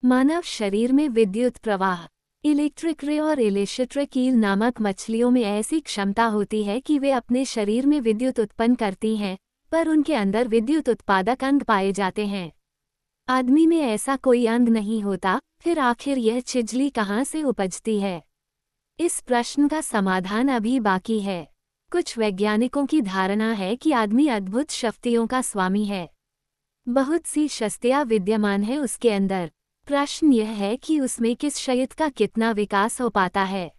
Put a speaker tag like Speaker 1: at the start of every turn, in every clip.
Speaker 1: मानव शरीर में विद्युत प्रवाह। इलेक्ट्रिक रे और इलेक्ट्रिक ईल नामक मछलियों में ऐसी क्षमता होती है कि वे अपने शरीर में विद्युत उत्पन्न करती हैं, पर उनके अंदर विद्युत उत्पादक अंग पाए जाते हैं। आदमी में ऐसा कोई अंग नहीं होता, फिर आखिर यह छिजली कहाँ से उपजती है? इस प्रश्न का समाधान अभी बाकी है। कुछ वैज्ञानिकों की धारणा है कि आदमी अद्भुत शक्तियों का स्वामी है। बहुत सी शक्तियाँ विद्यमान है उसके अंदर। प्रश्न यह है कि उसमें किस शक्ति का कितना विकास हो पाता है।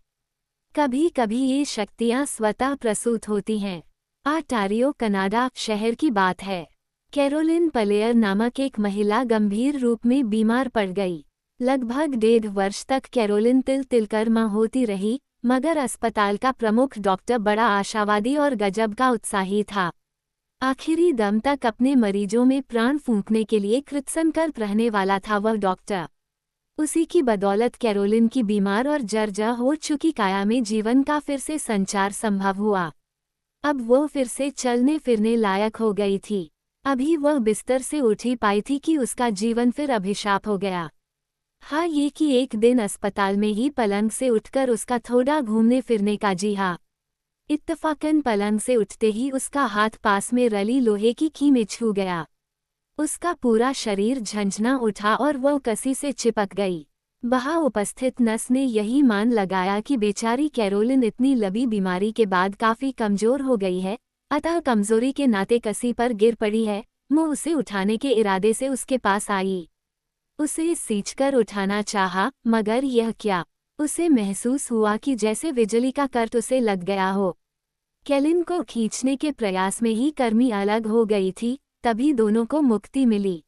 Speaker 1: कभी कभी ये शक्तियाँ स्वतः प्रसूत होती हैं। ओंटारियो कनाडा शहर की बात है। कैरोलिन पलेयर नामक एक महिला गंभीर रूप में बीमार पड़ गई। लगभग 1.5 वर्ष तक कैरोलिन तिल तिल कर मां होती रही, मगर अस्पताल का प्रमुख डॉक्टर बड़ा आशावादी और गजब का उत्साही था। आखिरी दम तक अपने मरीजों में प्राण फूंकने के लिए कृतसंकल्प रहने वाला था वह डॉक्टर। उसी की बदौलत कैरोलिन की बीमार और जर्जर हो चुकी काया में जीवन का फिर से संचार संभव हुआ। अब वो फिर से चलने फिरने लायक हो गई थी। अभी वह बिस्तर से उठ ही पाई थी कि उसका जीवन फिर अभिशाप हो गया। हाँ, ये कि एक दिन अस्पताल में ही पलंग से उठकर उसका थोड़ा घूमने फिरने का जी हाँ। इत्तफाकन पलंग से उठते ही उसका हाथ पास में रली लोहे की की में छू गया। उसका पूरा शरीर झंझना उठा और वह कसी से चिपक गई। वहाँ उपस्थित नर्स ने यही मान लगाया कि बेचारी कैरोलिन इतनी लंबी बीमारी के बाद काफी कमजोर हो गई है, अतः कमजोरी के नाते कसी पर गिर पड़ी है। वो उसे उठाने के इरादे से उसके पास आई। उसे सींचकर उठाना चाहा, मगर यह क्या? उसे महसूस हुआ कि जैसे बिजली का करंट उसे लग गया हो। कैरोलिन को खींचने के प्रयास में ही कर्मी अलग हो गई थी, तभी दोनों को मुक्ति मिली।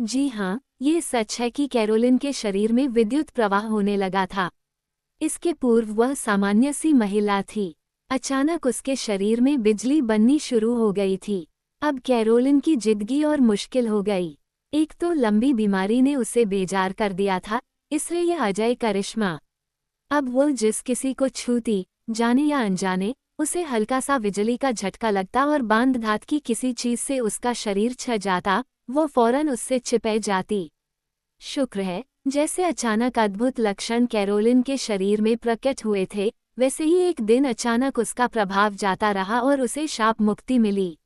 Speaker 1: जी हाँ, ये सच है कि कैरोलिन के शरीर में विद्युत प्रवाह होने लगा था। इसके पूर्व वह सामान्य सी महिला थी। अचानक उसके शरीर में बिजली बननी शुरू हो गई थी। अब कैरोलिन की जिंदगी और मुश्किल हो गई। एक तो लंबी बीमारी ने उसे बेजार कर दिया था, इसलिए यह अजय करिश्मा। अब वो जिस किसी को छूती, जाने या अनजाने, उसे हल्का सा बिजली का झटका लगता और बांध धात की किसी चीज से उसका शरीर छ जाता, वो फौरन उससे चिपक जाती। शुक्र है, जैसे अचानक अद्भुत लक्षण कैरोलिन के शरीर में प्रकट हुए थे, वैसे ही एक दिन अचानक उसका प्रभाव जाता रहा और उसे शाप मुक्ति मिली।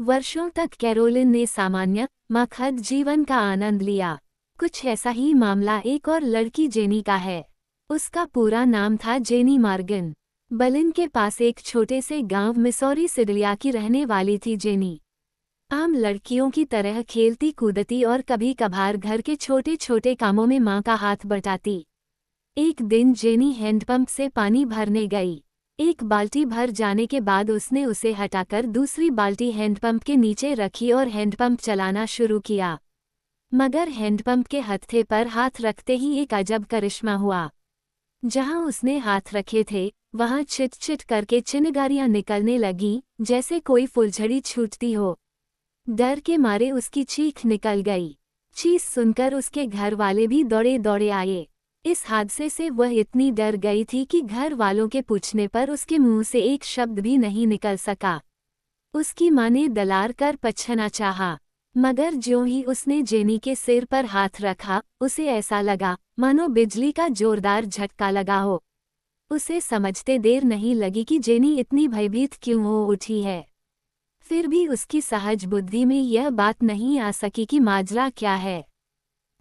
Speaker 1: वर्षों तक कैरोलिन ने सामान्य मखद जीवन का आनंद लिया। कुछ ऐसा ही मामला एक और लड़की जेनी का है। उसका पूरा नाम था जेनी मॉर्गन। बर्लिन के पास एक छोटे से गांव मिसौरी सिडलिया की रहने वाली थी जेनी। आम लड़कियों की तरह खेलती कूदती और कभी कभार घर के छोटे छोटे कामों में मां का हाथ बटाती। एक दिन जेनी हैंडपंप से पानी भरने गई। एक बाल्टी भर जाने के बाद उसने उसे हटाकर दूसरी बाल्टी हैंडपंप के नीचे रखी और हैंडपंप चलाना शुरू किया। मगर हैंडपंप के हत्थे पर हाथ रखते ही एक अजब करिश्मा हुआ। जहां उसने हाथ रखे थे, वहां चिट चिट करके चिनगारियां निकलने लगीं, जैसे कोई फुलझड़ी छूटती हो। डर के मारे उसकी चीख निकल गई। चीख सुनकर उसके घर वाले भी दौड़े दौड़े आए। इस हादसे से वह इतनी डर गई थी कि घर वालों के पूछने पर उसके मुंह से एक शब्द भी नहीं निकल सका। उसकी मां ने दलार कर पछना चाहा, मगर ज्यों ही उसने जेनी के सिर पर हाथ रखा, उसे ऐसा लगा मानो बिजली का जोरदार झटका लगा हो। उसे समझते देर नहीं लगी कि जेनी इतनी भयभीत क्यों हो उठी है। फिर भी उसकी सहज बुद्धि में यह बात नहीं आ सकी कि माजरा क्या है।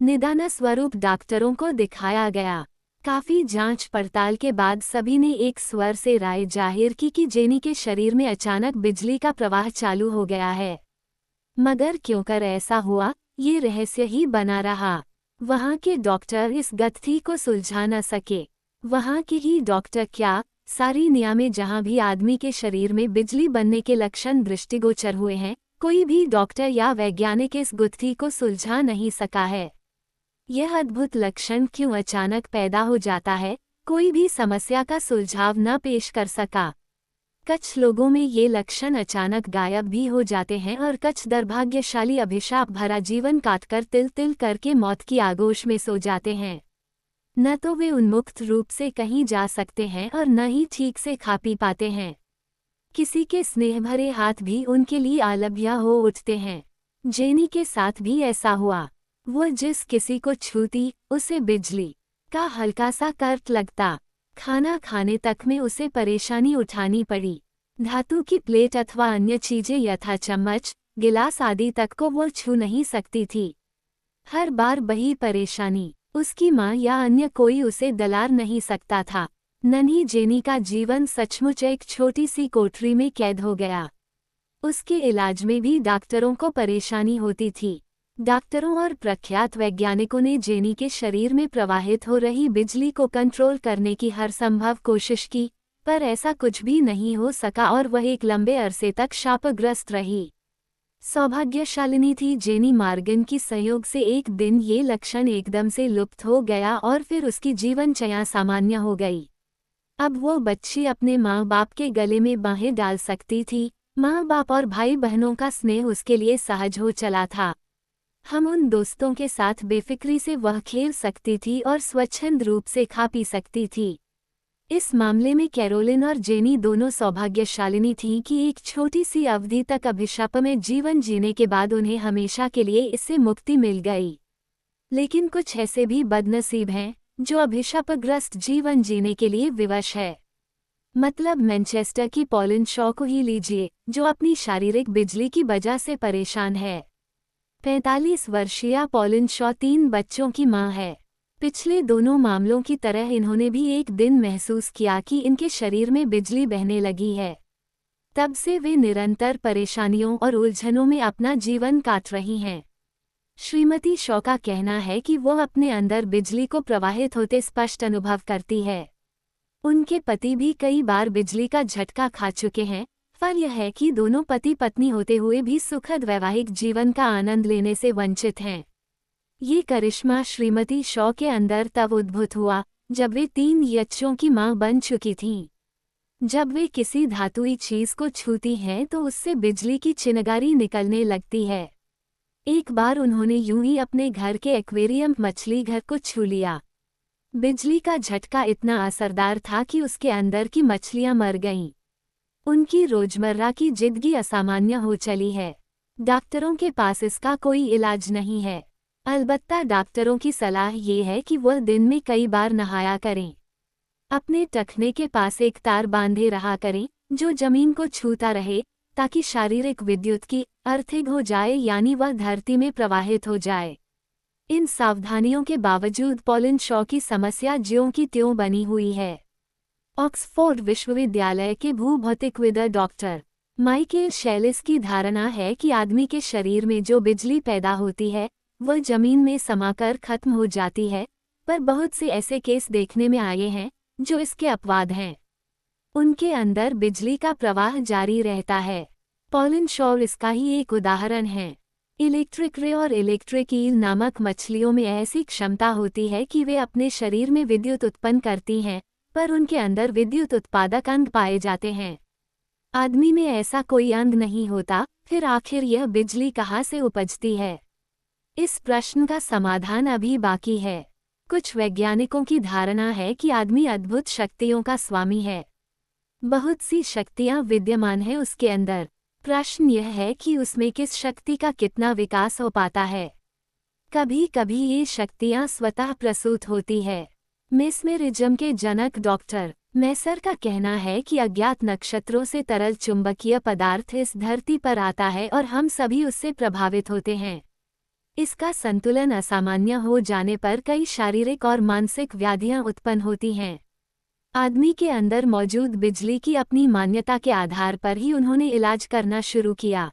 Speaker 1: निदान स्वरूप डॉक्टरों को दिखाया गया। काफी जांच पड़ताल के बाद सभी ने एक स्वर से राय जाहिर की कि जेनी के शरीर में अचानक बिजली का प्रवाह चालू हो गया है। मगर क्यों कर ऐसा हुआ, ये रहस्य ही बना रहा। वहाँ के डॉक्टर इस गत्थी को सुलझा न सके। वहाँ के ही डॉक्टर क्या, सारी दुनिया में जहाँ भी आदमी के शरीर में बिजली बनने के लक्षण दृष्टिगोचर हुए हैं, कोई भी डॉक्टर या वैज्ञानिक इस गुत्थी को सुलझा नहीं सका है। यह अद्भुत लक्षण क्यों अचानक पैदा हो जाता है, कोई भी समस्या का सुलझाव न पेश कर सका। कुछ लोगों में ये लक्षण अचानक गायब भी हो जाते हैं और कुछ दुर्भाग्यशाली अभिशाप भरा जीवन काटकर तिल तिल करके मौत की आगोश में सो जाते हैं। न तो वे उन्मुक्त रूप से कहीं जा सकते हैं और न ही ठीक से खा पी पाते हैं। किसी के स्नेह भरे हाथ भी उनके लिए अलभ्य हो उठते हैं। जेनी के साथ भी ऐसा हुआ। वो जिस किसी को छूती उसे बिजली का हल्का सा करंट लगता। खाना खाने तक में उसे परेशानी उठानी पड़ी। धातु की प्लेट अथवा अन्य चीजें यथा चम्मच, गिलास आदि तक को वो छू नहीं सकती थी। हर बार वही परेशानी। उसकी माँ या अन्य कोई उसे दलार नहीं सकता था। नन्ही जेनी का जीवन सचमुच एक छोटी सी कोठरी में कैद हो गया। उसके इलाज में भी डॉक्टरों को परेशानी होती थी। डॉक्टरों और प्रख्यात वैज्ञानिकों ने जेनी के शरीर में प्रवाहित हो रही बिजली को कंट्रोल करने की हर संभव कोशिश की, पर ऐसा कुछ भी नहीं हो सका और वह एक लंबे अरसे तक शापग्रस्त रही। सौभाग्यशालिनी थी जेनी मॉर्गन की सहयोग से एक दिन ये लक्षण एकदम से लुप्त हो गया और फिर उसकी जीवनचर्या सामान्य हो गई। अब वो बच्ची अपने माँ बाप के गले में बाहें डाल सकती थी। माँ बाप और भाई बहनों का स्नेह उसके लिए सहज हो चला था। हम उन दोस्तों के साथ बेफिक्री से वह खेल सकती थी और स्वच्छंद रूप से खा पी सकती थी। इस मामले में कैरोलिन और जेनी दोनों सौभाग्यशालिनी थीं कि एक छोटी सी अवधि तक अभिशाप में जीवन जीने के बाद उन्हें हमेशा के लिए इससे मुक्ति मिल गई। लेकिन कुछ ऐसे भी बदनसीब हैं जो अभिशापग्रस्त जीवन जीने के लिए विवश है। मतलब मैनचेस्टर की पॉलिन शॉ को ही लीजिए, जो अपनी शारीरिक बिजली की वजह से परेशान है। 45 वर्षीय पॉलिन शॉ 3 बच्चों की मां है। पिछले दोनों मामलों की तरह इन्होंने भी एक दिन महसूस किया कि इनके शरीर में बिजली बहने लगी है। तब से वे निरंतर परेशानियों और उलझनों में अपना जीवन काट रही हैं। श्रीमती शॉ का कहना है कि वो अपने अंदर बिजली को प्रवाहित होते स्पष्ट अनुभव करती है। उनके पति भी कई बार बिजली का झटका खा चुके हैं। फल यह है कि दोनों पति पत्नी होते हुए भी सुखद वैवाहिक जीवन का आनंद लेने से वंचित हैं। ये करिश्मा श्रीमती शॉ के अंदर तब उद्भूत हुआ जब वे 3 बच्चों की मां बन चुकी थीं। जब वे किसी धातुई चीज को छूती हैं तो उससे बिजली की चिनगारी निकलने लगती है। एक बार उन्होंने यूं ही अपने घर के एक्वेरियम मछली घर को छू लिया। बिजली का झटका इतना असरदार था कि उसके अंदर की मछलियां मर गईं। उनकी रोजमर्रा की जिंदगी असामान्य हो चली है। डॉक्टरों के पास इसका कोई इलाज नहीं है। अलबत्ता डॉक्टरों की सलाह ये है कि वह दिन में कई बार नहाया करें। अपने टखने के पास एक तार बांधे रहा करें जो जमीन को छूता रहे, ताकि शारीरिक विद्युत की अर्थिंग हो जाए, यानी वह धरती में प्रवाहित हो जाए। इन सावधानियों के बावजूद पॉलिन शॉ की समस्या ज्यों की त्यों बनी हुई है। ऑक्सफोर्ड विश्वविद्यालय के भूभौतिकविद डॉक्टर माइकल शेलिस की धारणा है कि आदमी के शरीर में जो बिजली पैदा होती है वह जमीन में समाकर खत्म हो जाती है, पर बहुत से ऐसे केस देखने में आए हैं जो इसके अपवाद हैं। उनके अंदर बिजली का प्रवाह जारी रहता है। पॉलिन शॉ इसका ही एक उदाहरण है। इलेक्ट्रिक रे और इलेक्ट्रिक ईल नामक मछलियों में ऐसी क्षमता होती है कि वे अपने शरीर में विद्युत उत्पन्न करती हैं, पर उनके अंदर विद्युत उत्पादक अंग पाए जाते हैं। आदमी में ऐसा कोई अंग नहीं होता, फिर आखिर यह बिजली कहाँ से उपजती है? इस प्रश्न का समाधान अभी बाकी है। कुछ वैज्ञानिकों की धारणा है कि आदमी अद्भुत शक्तियों का स्वामी है। बहुत सी शक्तियां विद्यमान हैं उसके अंदर। प्रश्न यह है कि उसमें किस शक्ति का कितना विकास हो पाता है। कभी कभी ये शक्तियां स्वतः प्रसूत होती है। मेस्मेरिज्म के जनक डॉक्टर मैसर का कहना है कि अज्ञात नक्षत्रों से तरल चुंबकीय पदार्थ इस धरती पर आता है और हम सभी उससे प्रभावित होते हैं। इसका संतुलन असामान्य हो जाने पर कई शारीरिक और मानसिक व्याधियां उत्पन्न होती हैं। आदमी के अंदर मौजूद बिजली की अपनी मान्यता के आधार पर ही उन्होंने इलाज करना शुरू किया।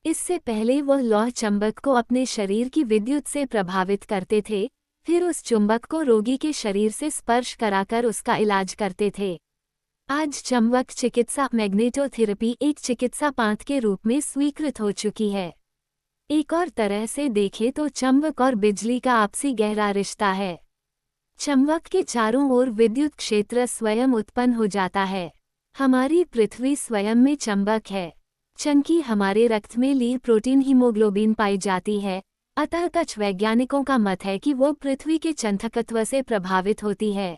Speaker 1: इससे पहले वह लौह चुंबक को अपने शरीर की विद्युत से प्रभावित करते थे, फिर उस चुंबक को रोगी के शरीर से स्पर्श कराकर उसका इलाज करते थे। आज चुंबक चिकित्सा मैग्नेटोथेरेपी एक चिकित्सा पांथ के रूप में स्वीकृत हो चुकी है। एक और तरह से देखें तो चुंबक और बिजली का आपसी गहरा रिश्ता है। चुंबक के चारों ओर विद्युत क्षेत्र स्वयं उत्पन्न हो जाता है। हमारी पृथ्वी स्वयं में चुंबक है। चूंकि हमारे रक्त में लीड प्रोटीन हीमोग्लोबिन पाई जाती है, अतः कुछ वैज्ञानिकों का मत है कि वो पृथ्वी के चंथकत्व से प्रभावित होती है।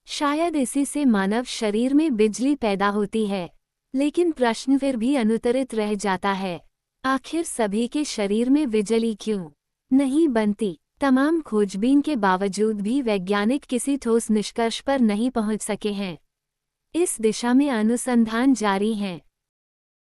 Speaker 1: शायद इसी से मानव शरीर में बिजली पैदा होती है। लेकिन प्रश्न फिर भी अनुत्तरित रह जाता है, आखिर सभी के शरीर में बिजली क्यों? नहीं बनती। तमाम खोजबीन के बावजूद भी वैज्ञानिक किसी ठोस निष्कर्ष पर नहीं पहुंच सके हैं। इस दिशा में अनुसंधान जारी हैं।